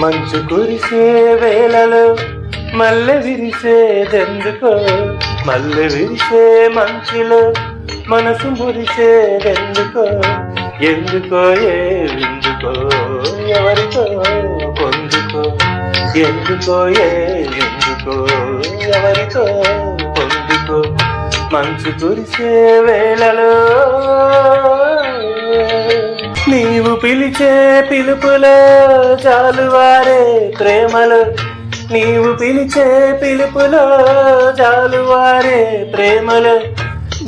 మంచు కురిసే వేళలో మల్లె విరిసేదెందుకో, మల్లె విరిసే మంచులో మనసు మురిసేదెందుకో, ఎందుకో ఎందుకో ఎవరితో పొందుకో, ఎందుకో ఎందుకో ఎవరితో పొందుకో. మంచు కురిసే వేళలో నీవు పిలిచే పిలుపులో జాలువారే ప్రేమలో, నీవు పిలిచే పిలుపులో జాలువారే ప్రేమలో,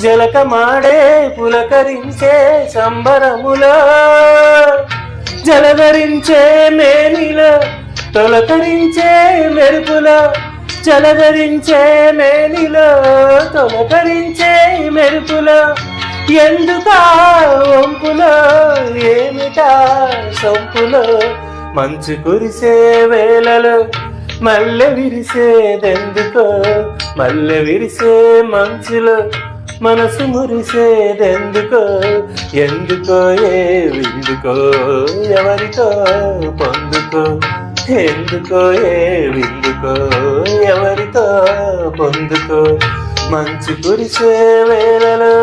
జలకమాడే పులకరించే సంబరములో, జలధరించే మేనిలో తొలకరించే మెరుపులో, జలధరించే మేనిలో తొలకరించే మెరుపులో, ఎందుకా వంపులో ఏమిటా సొంపులో. మంచు కురిసే వేళలో మల్లె విరిసేదెందుకో, మల్లె విరిసే మంచులో మనసు మురిసేదెందుకో, ఎందుకో విందుకో ఎవరితో పొందుకో, ఎందుకో విందుకో ఎవరితో పొందుకో. మంచు కురిసే వేళలో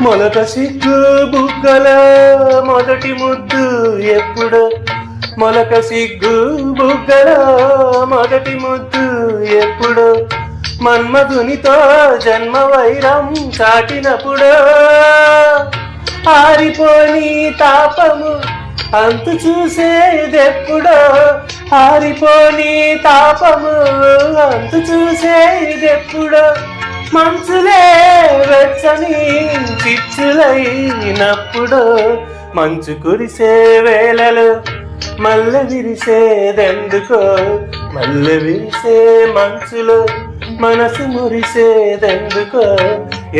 మొలక సిగ్గు బుగ్గలో మొదటి ముద్దు ఎప్పుడో, మొలక సిగ్గు బుగ్గలో మొదటి ముద్దు ఎప్పుడో, మన్మధునితో జన్మ వైరం చాటినప్పుడు, ఆరిపోని తాపము అంతు చూసేదెప్పుడో, ఆరిపోని తాపము అంతు చూసేదెప్పుడో, మంచులే వెచ్చని చిచ్చులైనప్పుడు. మంచు కురిసే వేళలో మల్లె విరిసేదెందుకో, మల్లె విరిసే మంచులో మనసు మురిసేదెందుకో,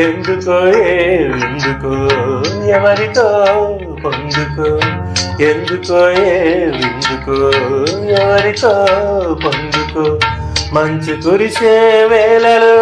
ఎందుకో ఎందుకో ఎవరితో పొందుకో, ఎందుకో ఎందుకో ఎవరితో పొందుకో. మంచు కురిసే వేళలో